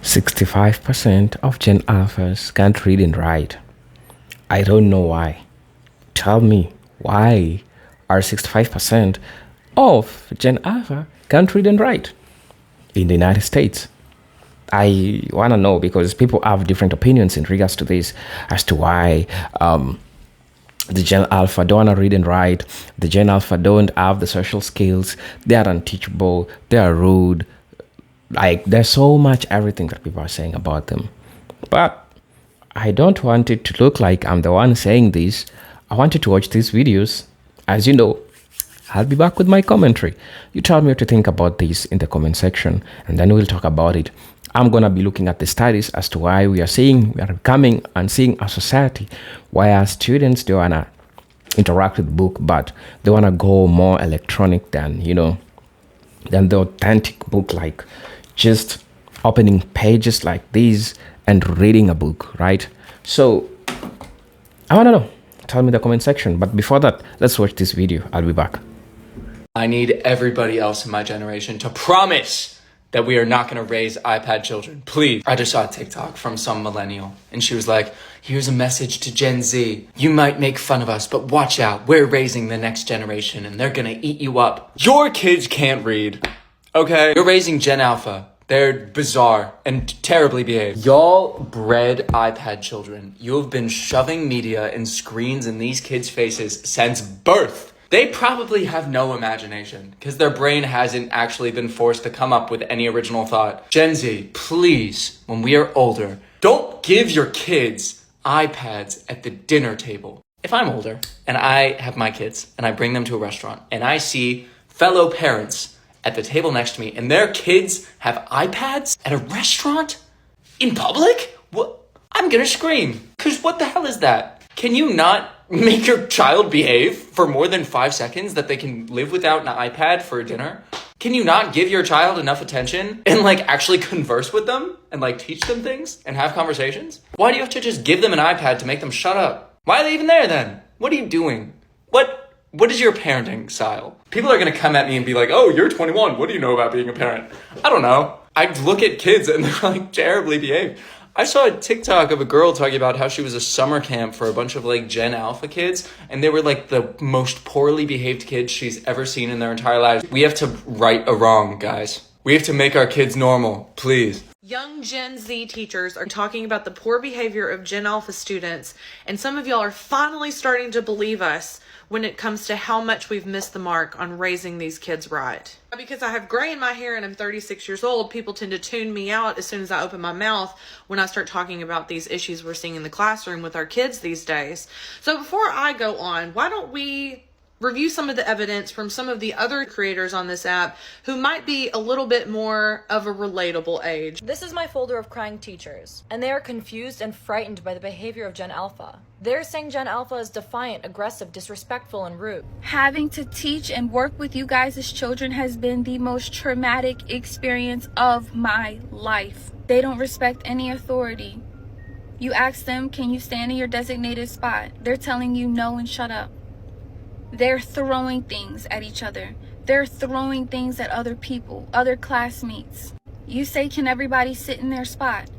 65% of Gen Alphas can't read and write. I don't know why. Tell me, why are 65% of Gen Alpha can't read and write in the United States? I want to know because people have different opinions in regards to this as to why the Gen Alpha don't want to read and write. The Gen Alpha don't have the social skills. They are unteachable. They are rude. Like, there's so much everything that people are saying about them. But I don't want it to look like I'm the one saying this. I want you to watch these videos. As you know, I'll be back with my commentary. You tell me what you think about this in the comment section, and then we'll talk about it. I'm going to be looking at the studies as to why we are becoming and seeing a society where students, they want to interact with the book, but they want to go more electronic than the authentic book, like just opening pages like these and reading a book, right? So I want to know. Tell me in the comment section. But before that, let's watch this video. I'll be back. I need everybody else in my generation to promise that we are not going to raise iPad children. Please. I just saw a TikTok from some millennial, and she was like, here's a message to Gen Z. You might make fun of us, but watch out. We're raising the next generation, and they're going to eat you up. Your kids can't read, okay? You're raising Gen Alpha. They're bizarre and terribly behaved. Y'all bred iPad children. You have been shoving media and screens in these kids' faces since birth. They probably have no imagination because their brain hasn't actually been forced to come up with any original thought. Gen Z, please, when we are older, don't give your kids iPads at the dinner table. If I'm older and I have my kids and I bring them to a restaurant and I see fellow parents at the table next to me and their kids have iPads at a restaurant in public, what? I'm gonna scream. Cause what the hell is that? Can you not make your child behave for more than 5 seconds that they can live without an iPad for dinner? Can you not give your child enough attention and actually converse with them and teach them things and have conversations? Why do you have to just give them an iPad to make them shut up? Why are they even there then? What are you doing? What is your parenting style? People are gonna come at me and be like, oh, you're 21. What do you know about being a parent? I don't know. I look at kids and they're terribly behaved. I saw a TikTok of a girl talking about how she was a summer camp for a bunch of Gen Alpha kids, and they were the most poorly behaved kids she's ever seen in their entire lives. We have to right a wrong, guys. We have to make our kids normal, please. Young Gen Z teachers are talking about the poor behavior of Gen Alpha students, and some of y'all are finally starting to believe us when it comes to how much we've missed the mark on raising these kids right. Because I have gray in my hair and I'm 36 years old, people tend to tune me out as soon as I open my mouth when I start talking about these issues we're seeing in the classroom with our kids these days. So before I go on, why don't we review some of the evidence from some of the other creators on this app who might be a little bit more of a relatable age. This is my folder of crying teachers, and they are confused and frightened by the behavior of Gen Alpha. They're saying Gen Alpha is defiant, aggressive, disrespectful, and rude. Having to teach and work with you guys as children has been the most traumatic experience of my life. They don't respect any authority. You ask them, can you stand in your designated spot? They're telling you no and shut up. They're throwing things at each other. They're throwing things at other people, other classmates. You say, can everybody sit in their spot?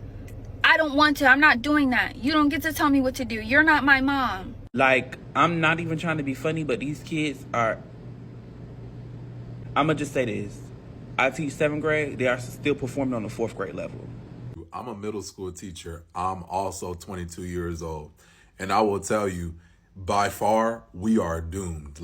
I don't want to. I'm not doing that. You don't get to tell me what to do. You're not my mom. I'm not even trying to be funny, but these kids are... I'm going to just say this. I teach 7th grade. They are still performing on the 4th grade level. I'm a middle school teacher. I'm also 22 years old. And I will tell you, by far, we are doomed.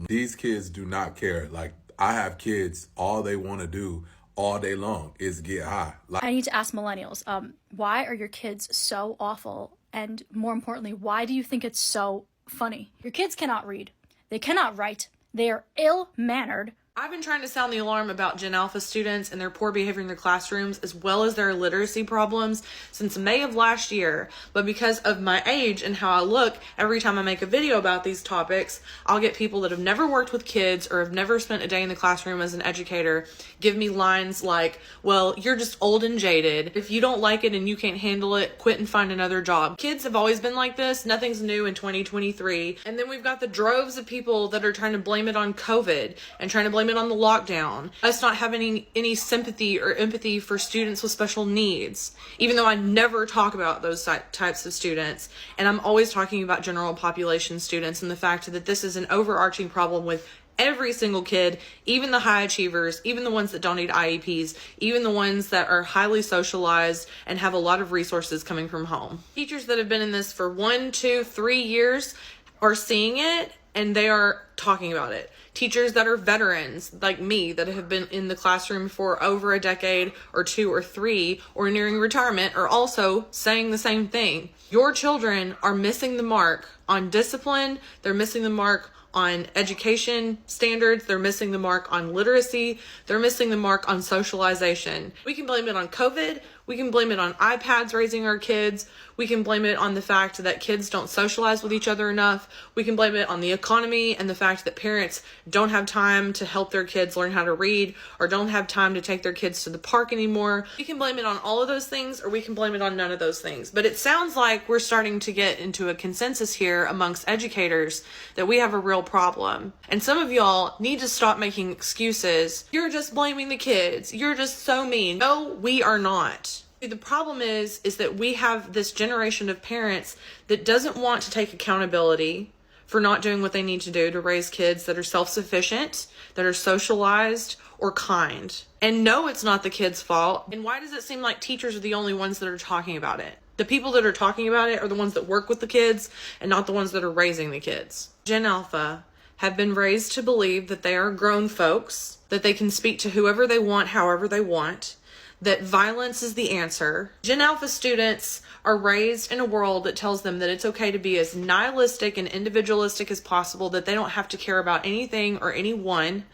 These kids do not care. I have kids, all they want to do all day long is get high. I need to ask millennials, why are your kids so awful? And more importantly, why do you think it's so funny? Your kids cannot read. They cannot write. They are ill-mannered. I've been trying to sound the alarm about Gen Alpha students and their poor behavior in their classrooms, as well as their literacy problems, since May of last year. But because of my age and how I look, every time I make a video about these topics, I'll get people that have never worked with kids or have never spent a day in the classroom as an educator give me lines like, well, you're just old and jaded. If you don't like it and you can't handle it, quit and find another job. Kids have always been like this. Nothing's new in 2023. And then we've got the droves of people that are trying to blame it on COVID and trying to blame blame it on the lockdown, us not having any sympathy or empathy for students with special needs, even though I never talk about those types of students. And I'm always talking about general population students and the fact that this is an overarching problem with every single kid, even the high achievers, even the ones that don't need IEPs, even the ones that are highly socialized and have a lot of resources coming from home. Teachers that have been in this for 1, 2, 3 years are seeing it and they are talking about it. Teachers that are veterans like me that have been in the classroom for over a decade or 2 or 3 or nearing retirement are also saying the same thing. Your children are missing the mark on discipline. They're missing the mark on education standards. They're missing the mark on literacy. They're missing the mark on socialization. We can blame it on COVID. We can blame it on iPads raising our kids. We can blame it on the fact that kids don't socialize with each other enough. We can blame it on the economy and the fact that parents don't have time to help their kids learn how to read or don't have time to take their kids to the park anymore. We can blame it on all of those things, or we can blame it on none of those things. But it sounds like we're starting to get into a consensus here amongst educators that we have a real problem. And some of y'all need to stop making excuses. You're just blaming the kids. You're just so mean. No, we are not. The problem is that we have this generation of parents that doesn't want to take accountability for not doing what they need to do to raise kids that are self-sufficient, that are socialized, or kind. And no, it's not the kids' fault. And why does it seem like teachers are the only ones that are talking about it? The people that are talking about it are the ones that work with the kids and not the ones that are raising the kids. Gen Alpha have been raised to believe that they are grown folks, that they can speak to whoever they want, however they want, that violence is the answer. Gen Alpha students are raised in a world that tells them that it's okay to be as nihilistic and individualistic as possible, that they don't have to care about anything or anyone,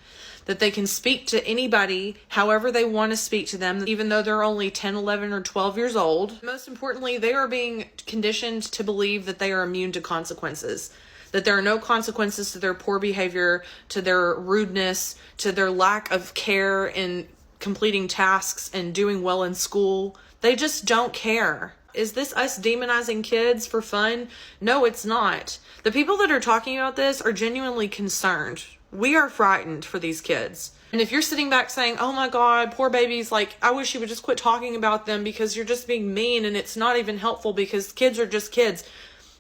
that they can speak to anybody however they want to speak to them, even though they're only 10, 11, or 12 years old. Most importantly, they are being conditioned to believe that they are immune to consequences, that there are no consequences to their poor behavior, to their rudeness, to their lack of care in completing tasks and doing well in school. They just don't care. Is this us demonizing kids for fun? No, it's not. The people that are talking about this are genuinely concerned. We are frightened for these kids. And if you're sitting back saying, oh my God, poor babies, like, I wish you would just quit talking about them because you're just being mean and it's not even helpful because kids are just kids,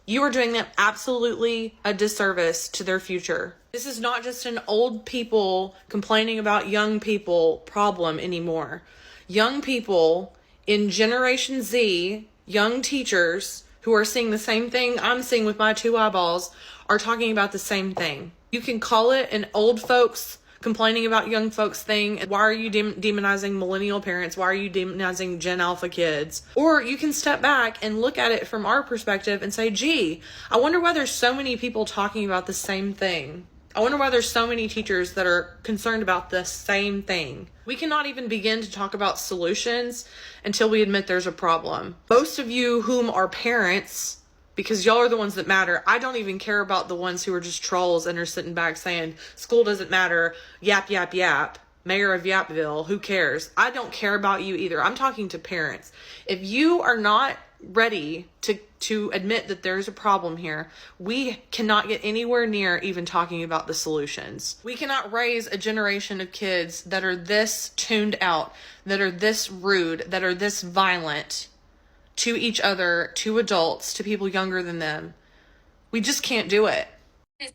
you are doing them absolutely a disservice to their future. This is not just an old people complaining about young people problem anymore. Young people in Generation Z, young teachers who are seeing the same thing I'm seeing with my 2 eyeballs, are talking about the same thing. You can call it an old folks complaining about young folks thing. Why are you demonizing millennial parents? Why are you demonizing Gen Alpha kids? Or you can step back and look at it from our perspective and say, gee, I wonder why there's so many people talking about the same thing. I wonder why there's so many teachers that are concerned about the same thing. We cannot even begin to talk about solutions until we admit there's a problem. Most of you whom are parents, because y'all are the ones that matter. I don't even care about the ones who are just trolls and are sitting back saying, school doesn't matter, yap, yap, yap, mayor of Yapville, who cares? I don't care about you either. I'm talking to parents. If you are not ready to admit that there's a problem here, we cannot get anywhere near even talking about the solutions. We cannot raise a generation of kids that are this tuned out, that are this rude, that are this violent to each other, to adults, to people younger than them. We just can't do it.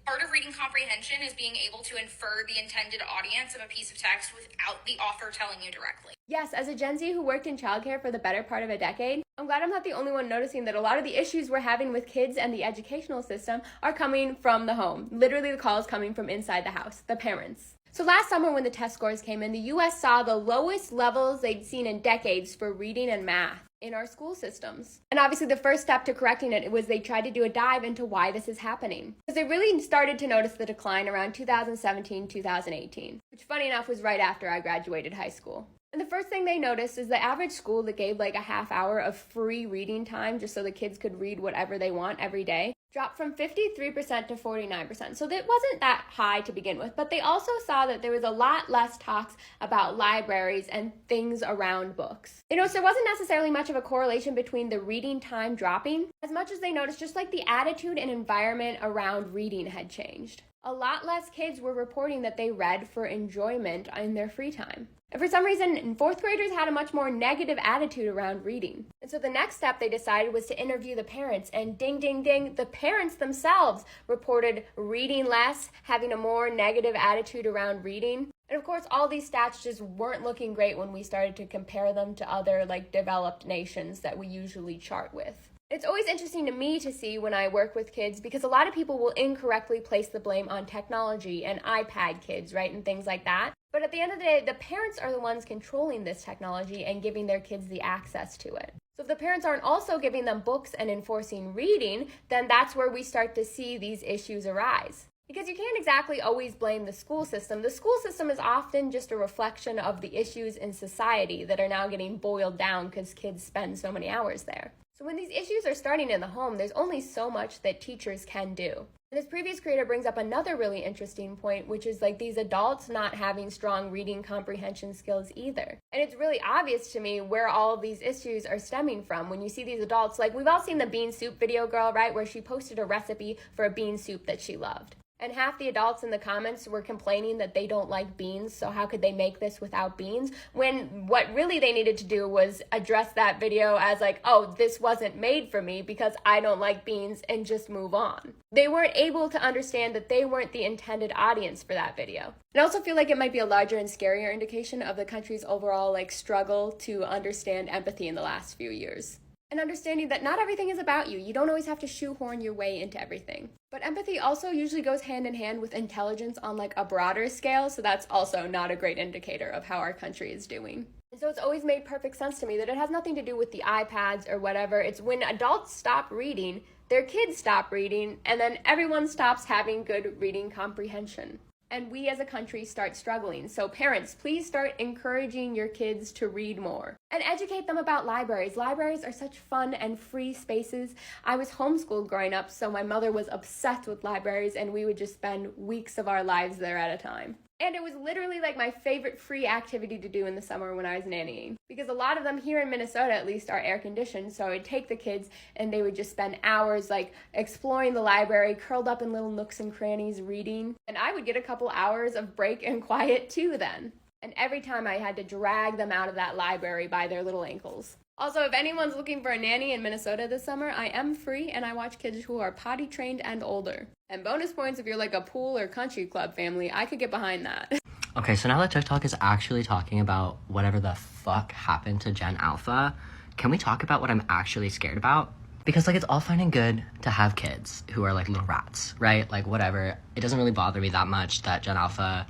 Part of reading comprehension is being able to infer the intended audience of a piece of text without the author telling you directly. Yes, as a Gen Z who worked in childcare for the better part of a decade, I'm glad I'm not the only one noticing that a lot of the issues we're having with kids and the educational system are coming from the home. Literally, the calls coming from inside the house, the parents. So last summer when the test scores came in, the U.S. saw the lowest levels they'd seen in decades for reading and math in our school systems. And obviously the first step to correcting it was they tried to do a dive into why this is happening. Because they really started to notice the decline around 2017, 2018, which funny enough was right after I graduated high school. And the first thing they noticed is the average school that gave like a half hour of free reading time just so the kids could read whatever they want every day dropped from 53% to 49%. So that wasn't that high to begin with, but they also saw that there was a lot less talks about libraries and things around books. They noticed there wasn't necessarily much of a correlation between the reading time dropping as much as they noticed just like the attitude and environment around reading had changed. A lot less kids were reporting that they read for enjoyment in their free time. And for some reason, fourth graders had a much more negative attitude around reading. And so the next step they decided was to interview the parents. And ding, ding, ding, the parents themselves reported reading less, having a more negative attitude around reading. And of course, all these stats just weren't looking great when we started to compare them to other developed nations that we usually chart with. It's always interesting to me to see when I work with kids because a lot of people will incorrectly place the blame on technology and iPad kids, right, and things like that. But at the end of the day, the parents are the ones controlling this technology and giving their kids the access to it. So if the parents aren't also giving them books and enforcing reading, then that's where we start to see these issues arise. Because you can't exactly always blame the school system. The school system is often just a reflection of the issues in society that are now getting boiled down because kids spend so many hours there. So when these issues are starting in the home, there's only so much that teachers can do. And this previous creator brings up another really interesting point, which is these adults not having strong reading comprehension skills either. And it's really obvious to me where all of these issues are stemming from. When you see these adults, we've all seen the bean soup video girl, right, where she posted a recipe for a bean soup that she loved. And half the adults in the comments were complaining that they don't like beans, so how could they make this without beans? When what really they needed to do was address that video as oh, this wasn't made for me because I don't like beans, and just move on. They weren't able to understand that they weren't the intended audience for that video. I also feel like it might be a larger and scarier indication of the country's overall struggle to understand empathy in the last few years. And understanding that not everything is about you. You don't always have to shoehorn your way into everything. But empathy also usually goes hand in hand with intelligence on a broader scale, so that's also not a great indicator of how our country is doing. And so it's always made perfect sense to me that it has nothing to do with the iPads or whatever. It's when adults stop reading, their kids stop reading, and then everyone stops having good reading comprehension. And we as a country start struggling. So parents, please start encouraging your kids to read more. And educate them about libraries. Libraries are such fun and free spaces. I was homeschooled growing up, so my mother was obsessed with libraries, and we would just spend weeks of our lives there at a time. And it was literally my favorite free activity to do in the summer when I was nannying. Because a lot of them here in Minnesota at least are air conditioned, so I'd take the kids and they would just spend hours exploring the library, curled up in little nooks and crannies reading. And I would get a couple hours of break and quiet too then. And every time I had to drag them out of that library by their little ankles. Also, if anyone's looking for a nanny in Minnesota this summer, I am free and I watch kids who are potty trained and older. And bonus points if you're a pool or country club family. I could get behind that. Okay, so now that TikTok is actually talking about whatever the fuck happened to Gen Alpha, can we talk about what I'm actually scared about? Because it's all fine and good to have kids who are little rats, right? Whatever. It doesn't really bother me that much that Gen Alpha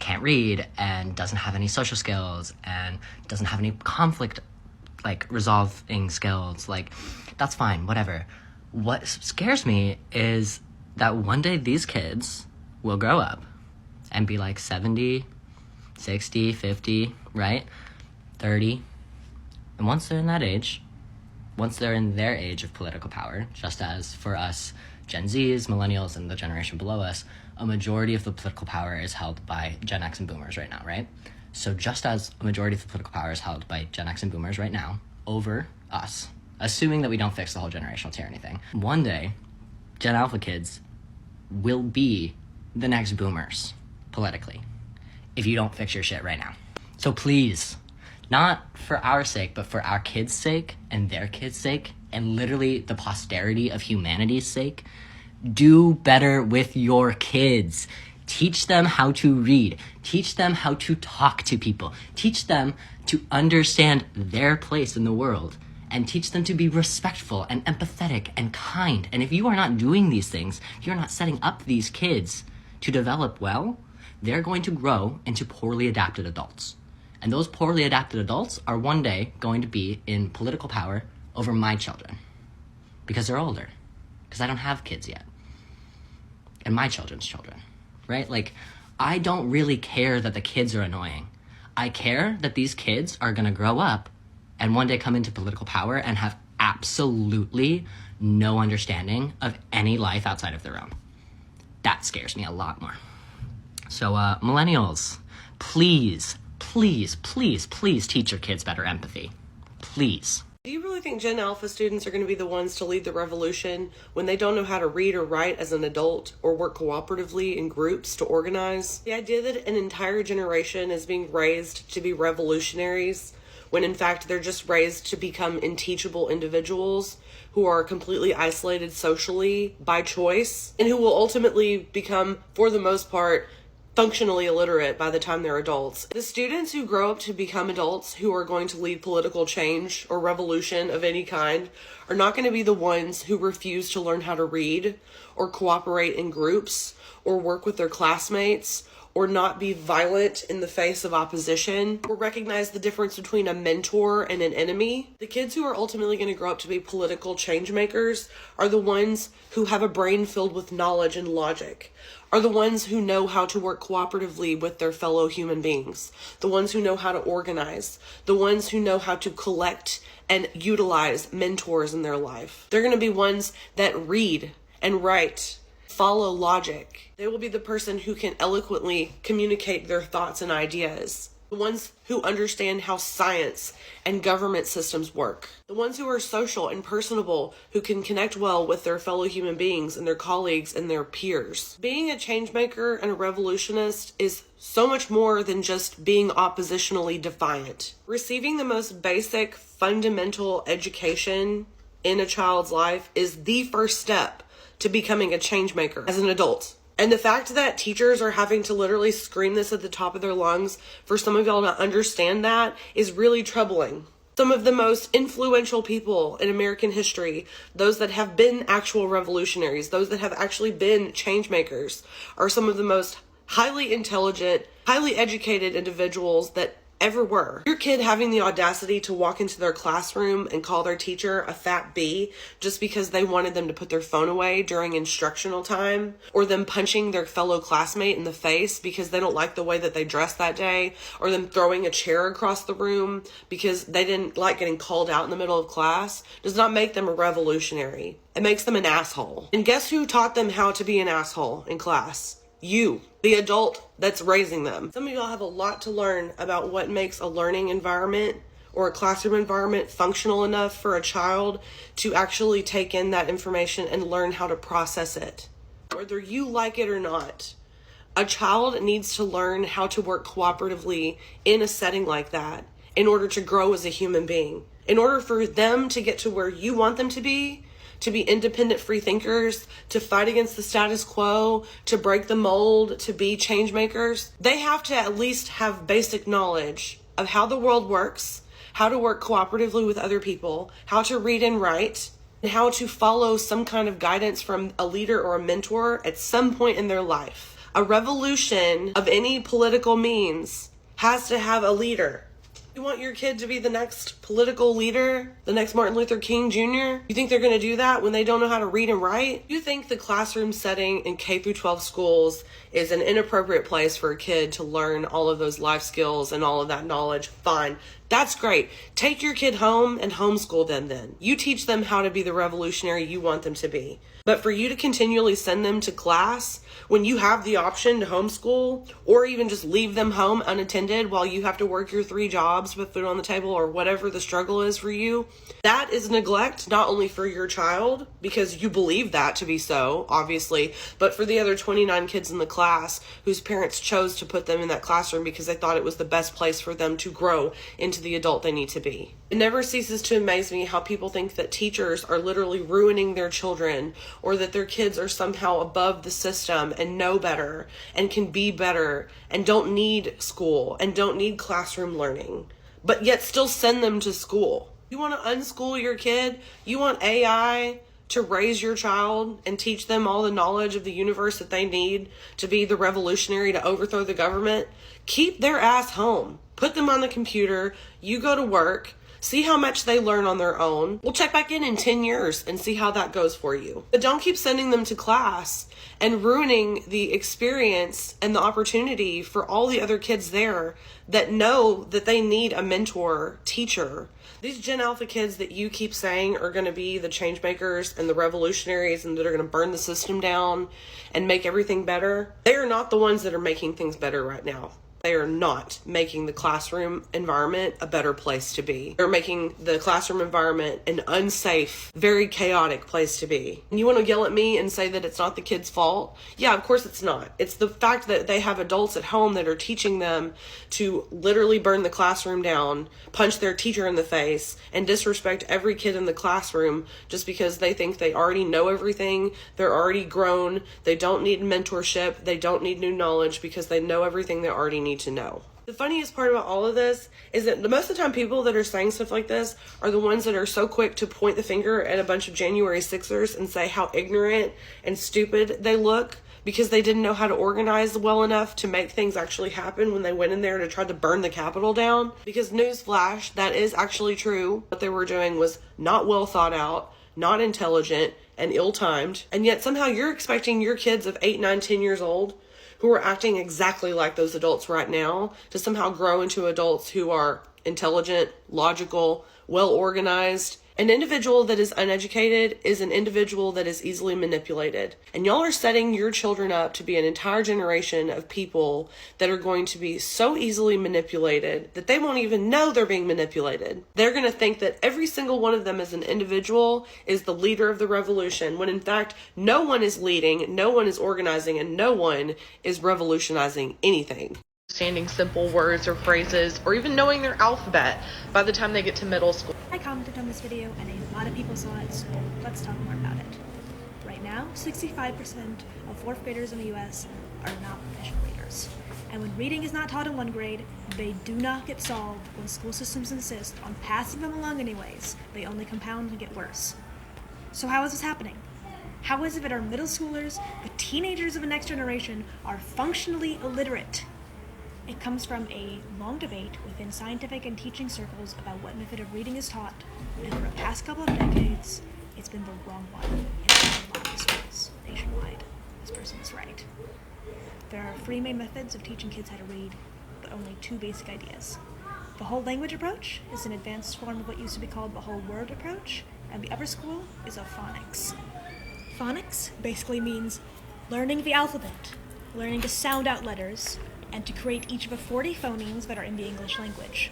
can't read and doesn't have any social skills and doesn't have any conflict resolving skills. That's fine, whatever. What scares me is that one day these kids will grow up and be 70, 60, 50, right? 30. And once they're in that age, once they're in their age of political power, just as for us Gen Zs, millennials, and the generation below us, a majority of the political power is held by Gen X and boomers right now, right? So just as a majority of the political power is held by Gen X and boomers right now over us, assuming that we don't fix the whole generational tyranny thing, one day, Gen Alpha kids will be the next boomers, politically, if you don't fix your shit right now. So please, not for our sake, but for our kids' sake and their kids' sake, and literally the posterity of humanity's sake, do better with your kids. Teach them how to read. Teach them how to talk to people. Teach them to understand their place in the world. And teach them to be respectful and empathetic and kind. And if you are not doing these things, if you're not setting up these kids to develop well, they're going to grow into poorly adapted adults. And those poorly adapted adults are one day going to be in political power over my children. Because they're older. Because I don't have kids yet. And my children's children. Right? I don't really care that the kids are annoying. I care that these kids are going to grow up and one day come into political power and have absolutely no understanding of any life outside of their own. That scares me a lot more. So, millennials, please, please, please, please teach your kids better empathy. Please. Do you really think Gen Alpha students are going to be the ones to lead the revolution when they don't know how to read or write as an adult or work cooperatively in groups to organize? The idea that an entire generation is being raised to be revolutionaries when in fact they're just raised to become unteachable individuals who are completely isolated socially by choice and who will ultimately become, for the most part, functionally illiterate by the time they're adults. The students who grow up to become adults who are going to lead political change or revolution of any kind are not going to be the ones who refuse to learn how to read or cooperate in groups or work with their classmates or not be violent in the face of opposition, or recognize the difference between a mentor and an enemy. The kids who are ultimately going to grow up to be political change makers are the ones who have a brain filled with knowledge and logic, are the ones who know how to work cooperatively with their fellow human beings, the ones who know how to organize, the ones who know how to collect and utilize mentors in their life. They're going to be ones that read and write, follow logic. They will be the person who can eloquently communicate their thoughts and ideas. The ones who understand how science and government systems work. The ones who are social and personable, who can connect well with their fellow human beings and their colleagues and their peers. Being a change maker and a revolutionist is so much more than just being oppositionally defiant. Receiving the most basic, fundamental education in a child's life is the first step to becoming a change maker as an adult. And the fact that teachers are having to literally scream this at the top of their lungs for some of y'all to understand that is really troubling. Some of the most influential people in American history, those that have been actual revolutionaries, those that have actually been change makers, are some of the most highly intelligent, highly educated individuals that ever were. Your kid having the audacity to walk into their classroom and call their teacher a fat B just because they wanted them to put their phone away during instructional time, or them punching their fellow classmate in the face because they don't like the way that they dressed that day, or them throwing a chair across the room because they didn't like getting called out in the middle of class, does not make them a revolutionary. It makes them an asshole. And guess who taught them how to be an asshole in class? You, the adult that's raising them. Some of y'all have a lot to learn about what makes a learning environment or a classroom environment functional enough for a child to actually take in that information and learn how to process it. Whether you like it or not, a child needs to learn how to work cooperatively in a setting like that in order to grow as a human being. In order for them to get to where you want them to be independent free thinkers, to fight against the status quo, to break the mold, to be change makers, they have to at least have basic knowledge of how the world works, how to work cooperatively with other people, how to read and write, and how to follow some kind of guidance from a leader or a mentor at some point in their life. A revolution of any political means has to have a leader. You want your kid to be the next political leader, the next Martin Luther King Jr.? You think they're going to do that when they don't know how to read and write? You think the classroom setting in K-12 schools is an inappropriate place for a kid to learn all of those life skills and all of that knowledge? Fine. That's great. Take your kid home and homeschool them then. You teach them how to be the revolutionary you want them to be. But for you to continually send them to class when you have the option to homeschool or even just leave them home unattended while you have to work your 3 jobs with food on the table or whatever the struggle is for you, that is neglect not only for your child, because you believe that to be so, obviously, but for the other 29 kids in the class whose parents chose to put them in that classroom because they thought it was the best place for them to grow into the adult they need to be. It never ceases to amaze me how people think that teachers are literally ruining their children, or that their kids are somehow above the system and know better and can be better and don't need school and don't need classroom learning, but yet still send them to school. You want to unschool your kid? You want AI to raise your child and teach them all the knowledge of the universe that they need to be the revolutionary to overthrow the government? Keep their ass home. Put them on the computer. You go to work. See how much they learn on their own. We'll check back in 10 years and see how that goes for you. But don't keep sending them to class and ruining the experience and the opportunity for all the other kids there that know that they need a mentor, teacher. These Gen Alpha kids that you keep saying are going to be the change makers and the revolutionaries and that are going to burn the system down and make everything better, they are not the ones that are making things better right now. They are not making the classroom environment a better place to be. They're making the classroom environment an unsafe, very chaotic place to be. And you want to yell at me and say that it's not the kids' fault? Yeah, of course it's not. It's the fact that they have adults at home that are teaching them to literally burn the classroom down, punch their teacher in the face, and disrespect every kid in the classroom just because they think they already know everything, they're already grown, they don't need mentorship, they don't need new knowledge because they know everything they already need to know. The funniest part about all of this is that most of the time people that are saying stuff like this are the ones that are so quick to point the finger at a bunch of January 6ers and say how ignorant and stupid they look because they didn't know how to organize well enough to make things actually happen when they went in there to try to burn the Capitol down. Because newsflash, that is actually true. What they were doing was not well thought out, not intelligent, and ill-timed. And yet somehow you're expecting your kids of 8, 9, 10 years old who are acting exactly like those adults right now to somehow grow into adults who are intelligent, logical, well-organized. An individual that is uneducated is an individual that is easily manipulated. And y'all are setting your children up to be an entire generation of people that are going to be so easily manipulated that they won't even know they're being manipulated. They're going to think that every single one of them as an individual is the leader of the revolution, when in fact, no one is leading, no one is organizing, and no one is revolutionizing anything. Understanding simple words or phrases, or even knowing their alphabet by the time they get to middle school. I commented on this video and a lot of people saw it, so let's talk more about it. Right now, 65% of 4th graders in the US are not proficient readers. And when reading is not taught in 1 grade, they do not get solved when school systems insist on passing them along anyways. They only compound and get worse. So how is this happening? How is it that our middle schoolers, the teenagers of the next generation, are functionally illiterate? It comes from a long debate within scientific and teaching circles about what method of reading is taught, and for the past couple of decades, it's been the wrong one in a lot of schools nationwide. This person is right. There are 3 main methods of teaching kids how to read, but only 2 basic ideas. The whole language approach is an advanced form of what used to be called the whole word approach, and the upper school is of phonics. Phonics basically means learning the alphabet, learning to sound out letters, and to create each of the 40 phonemes that are in the English language.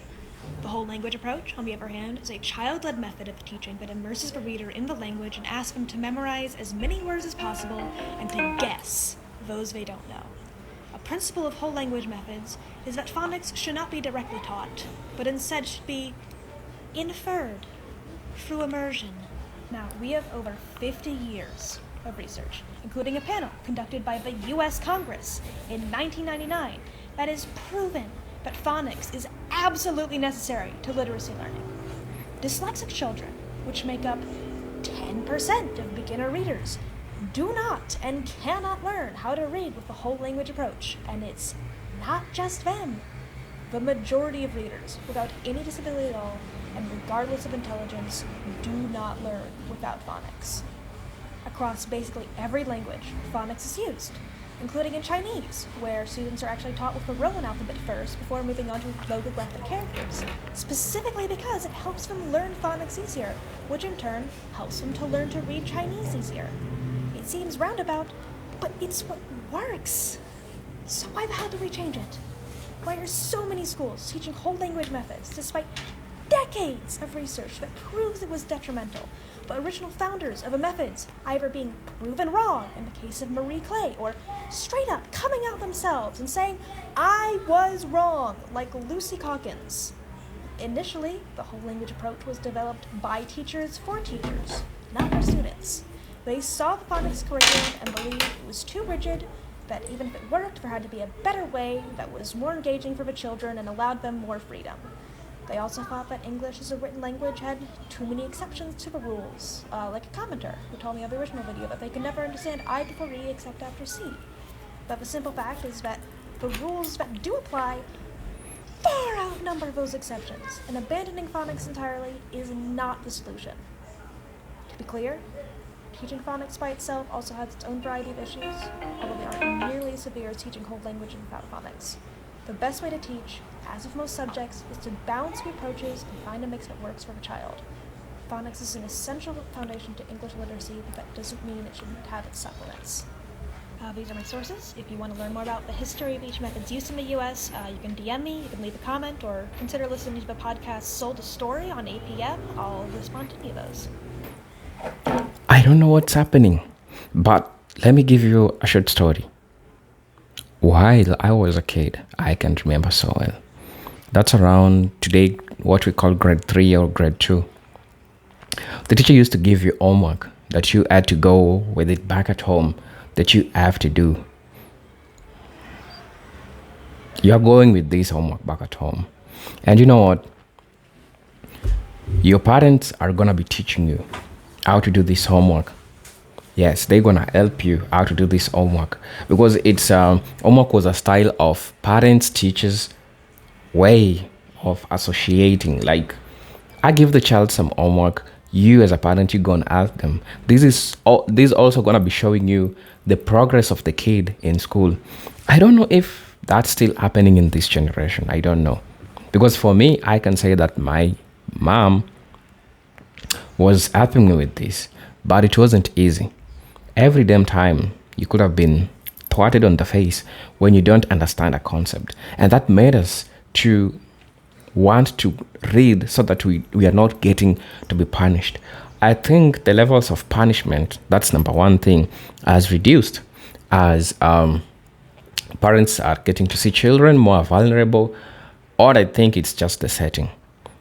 The whole language approach, on the other hand, is a child-led method of teaching that immerses the reader in the language and asks them to memorize as many words as possible and to guess those they don't know. A principle of whole language methods is that phonics should not be directly taught, but instead should be inferred through immersion. Now, we have over 50 years of research, including a panel conducted by the U.S. Congress in 1999 that has proven that phonics is absolutely necessary to literacy learning. Dyslexic children, which make up 10% of beginner readers, do not and cannot learn how to read with the whole language approach, and it's not just them. The majority of readers without any disability at all, and regardless of intelligence, do not learn without phonics. Across basically every language, phonics is used, including in Chinese, where students are actually taught with the Roman alphabet first before moving on to logographic characters, specifically because it helps them learn phonics easier, which in turn helps them to learn to read Chinese easier. It seems roundabout, but it's what works. So why the hell do we change it? Why are so many schools teaching whole language methods despite decades of research that proves it was detrimental? The original founders of the methods either being proven wrong in the case of Marie Clay, or straight up coming out themselves and saying, "I was wrong," like Lucy Calkins. Initially, the whole language approach was developed by teachers for teachers, not for students. They saw the phonics curriculum and believed it was too rigid, that even if it worked, there had to be a better way that was more engaging for the children and allowed them more freedom. They also thought that English as a written language had too many exceptions to the rules, like a commenter who told me on the original video that they could never understand I before E except after C. But the simple fact is that the rules that do apply far outnumber those exceptions, and abandoning phonics entirely is not the solution. To be clear, teaching phonics by itself also has its own variety of issues, although they aren't nearly as severe as teaching whole language without phonics. The best way to teach, as with most subjects, is to balance the approaches and find a mix that works for the child. Phonics is an essential foundation to English literacy, but that doesn't mean it shouldn't have its supplements. These are my sources. If you want to learn more about the history of each method's use in the U.S., you can DM me, you can leave a comment, or consider listening to the podcast Sold a Story on APM. I'll respond to any of those. I don't know what's happening, but let me give you a short story. While I was a kid, I can't remember so well. That's around today, what we call grade 3 or grade 2. The teacher used to give you homework that you had to go with it back at home, that you have to do. You're going with this homework back at home. And you know what? Your parents are going to be teaching you how to do this homework. Yes, they're going to help you how to do this homework. Because it's homework was a style of parents, teachers, way of associating. Like, I give the child some homework. You as a parent, you go and ask them. This is also going to be showing you the progress of the kid in school. I don't know if that's still happening in this generation. I don't know. Because for me, I can say that my mom was helping me with this, but it wasn't easy. Every damn time you could have been twatted on the face when you don't understand a concept. And that made us to want to read so that we are not getting to be punished. I think the levels of punishment, that's number one thing, has reduced as parents are getting to see children more vulnerable, or I think it's just the setting.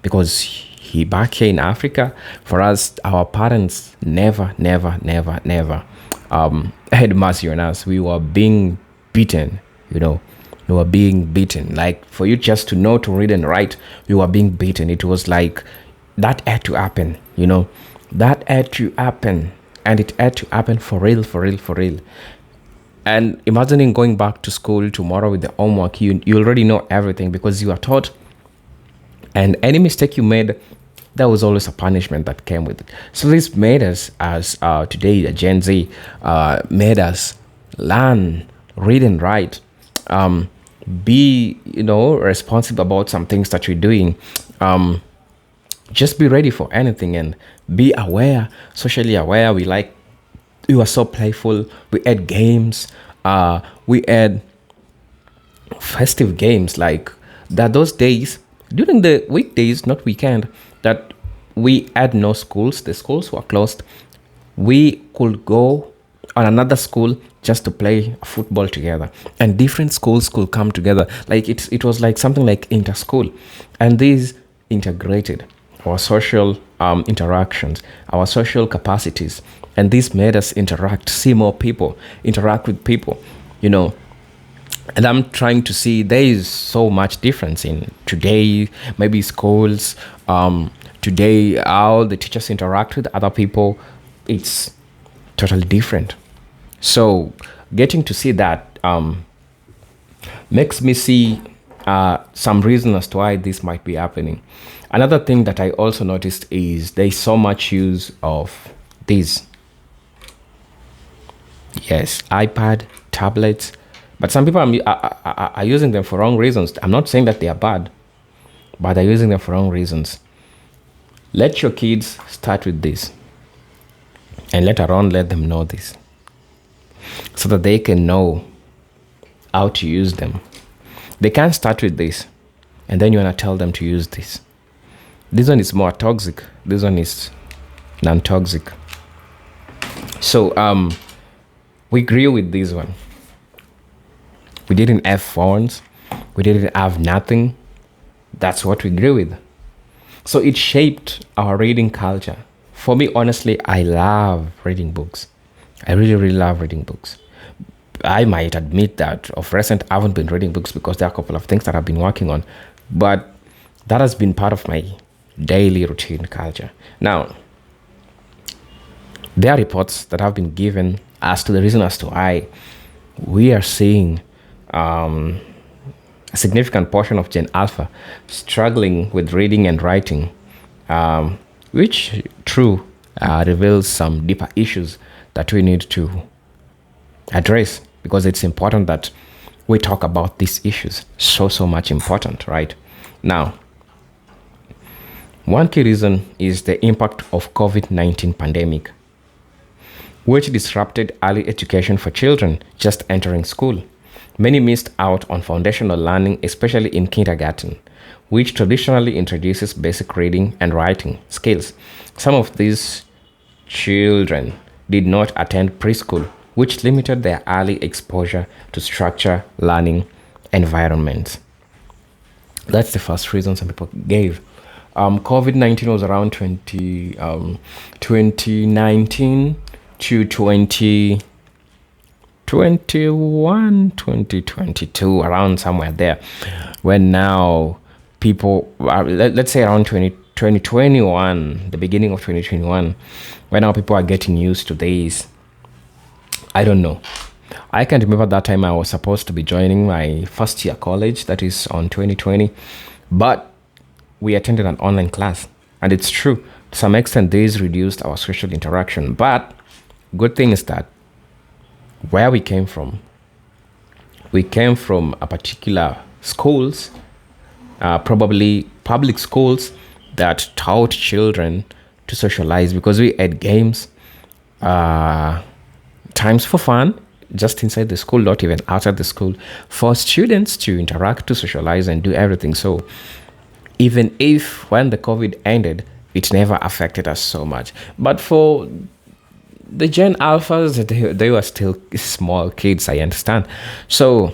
Because back here in Africa, for us, our parents never had mercy on us. We were being beaten, we were being beaten. Like, for you just to know to read and write, we were being beaten. It was like, that had to happen, that had to happen, and it had to happen for real. And imagining going back to school tomorrow with the homework, you already know everything because you are taught, and any mistake you made, there was always a punishment that came with it. So this made us, as today the Gen Z, made us learn, read and write, be responsible about some things that you're doing. Just be ready for anything and be aware, socially aware. We were so playful. We had games. We had festive games, like that. Those days during the weekdays, not weekend, that we had no schools. The schools were closed. We could go on another school just to play football together, and different schools could come together. Like it was like something like inter-school, and these integrated our social interactions, our social capacities, and this made us interact, see more people, interact with people, And I'm trying to see there is so much difference in today, maybe schools, today how the teachers interact with other people. It's totally different. So getting to see that makes me see some reason as to why this might be happening. Another thing that I also noticed is there's so much use of these. Yes, iPad, tablets, but some people are using them for wrong reasons. I'm not saying that they are bad, but they're using them for wrong reasons. Let your kids start with this, and later on let them know this, so that they can know how to use them. They can't start with this, and then you want to tell them to use this. This one is more toxic. This one is non-toxic. So we grew with this one. We didn't have phones. We didn't have nothing. That's what we grew with. So it shaped our reading culture. For me, honestly, I love reading books. I really love reading books. I might admit that of recent I haven't been reading books because there are a couple of things that I've been working on, but that has been part of my daily routine culture. Now, there are reports that have been given as to the reason as to why we are seeing a significant portion of Gen Alpha struggling with reading and writing, which reveals some deeper issues that we need to address, because it's important that we talk about these issues. So much important, right? Now, one key reason is the impact of COVID-19 pandemic. which disrupted early education for children just entering school. Many missed out on foundational learning, especially in kindergarten, which traditionally introduces basic reading and writing skills. Some of these children did not attend preschool, which limited their early exposure to structure learning environments. That's the first reason some people gave. COVID-19 was around 2019 to 2022, around somewhere there, when now people, let's say around 2021, the beginning of 2021, when now people are getting used to this. I don't know. I can remember that time I was supposed to be joining my first year college, that is on 2020, but we attended an online class. And it's true, to some extent, this reduced our social interaction. But good thing is that where we came from a particular schools, probably public schools that taught children to socialize, because we had games, times for fun, just inside the school, not even outside the school, for students to interact, to socialize, and do everything. So even if when the COVID ended, it never affected us so much. But for the Gen Alphas, they were still small kids, I understand. So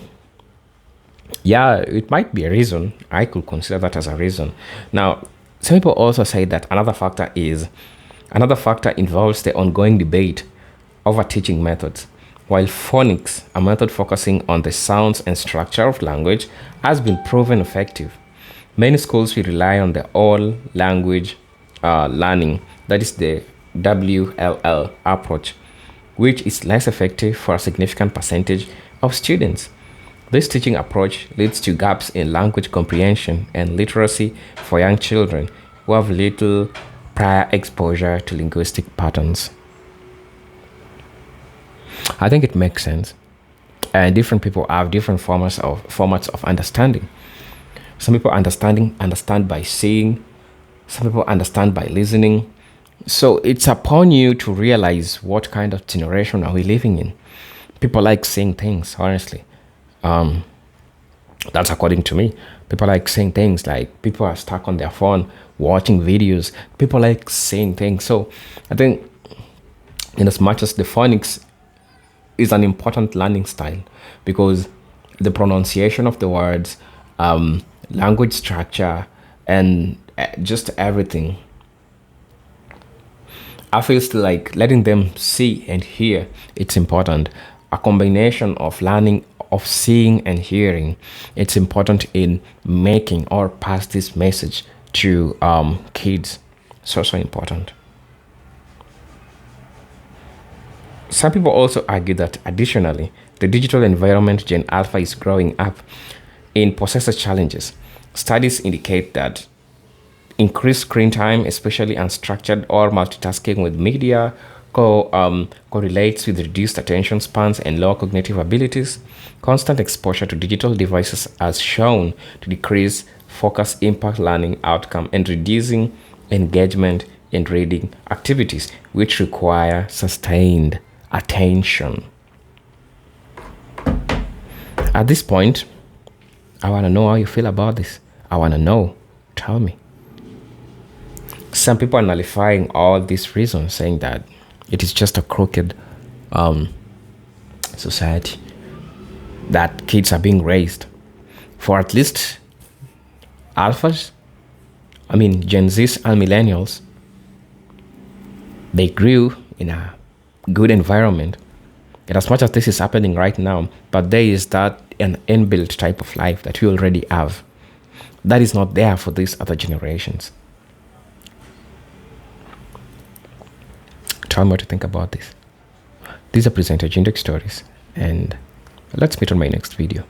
yeah, it might be a reason. I could consider that as a reason. Now, some people also say that another factor involves the ongoing debate over teaching methods. While phonics, a method focusing on the sounds and structure of language, has been proven effective, many schools will rely on the all language learning, that is the WLL approach, which is less effective for a significant percentage of students. This teaching approach leads to gaps in language comprehension and literacy for young children who have little prior exposure to linguistic patterns. I think it makes sense. And different people have different formats of understanding. Some people understand by seeing. Some people understand by listening. So it's upon you to realize what kind of generation are we living in. People like saying things, honestly. That's according to me. People like saying things, like people are stuck on their phone watching videos. People like saying things. So I think in as much as the phonics is an important learning style, because the pronunciation of the words, language structure, and just everything, I feel still like letting them see and hear, it's important. A combination of learning, of seeing and hearing, it's important in making or pass this message to kids. So important. Some people also argue that additionally, the digital environment Gen Alpha is growing up in possesses challenges. Studies indicate that increased screen time, especially unstructured or multitasking with media, correlates with reduced attention spans and lower cognitive abilities. Constant exposure to digital devices has shown to decrease focus, impact learning outcome, and reducing engagement in reading activities, which require sustained attention. At this point, I want to know how you feel about this. I want to know. Tell me. Some people are nullifying all these reasons, saying that it is just a crooked society, that kids are being raised. For at least alphas, Gen Zs and millennials, they grew in a good environment. And as much as this is happening right now, but there is that an inbuilt type of life that we already have that is not there for these other generations. Tell me what to think about this. These are Presenter Jindex Stories, and let's meet on my next video.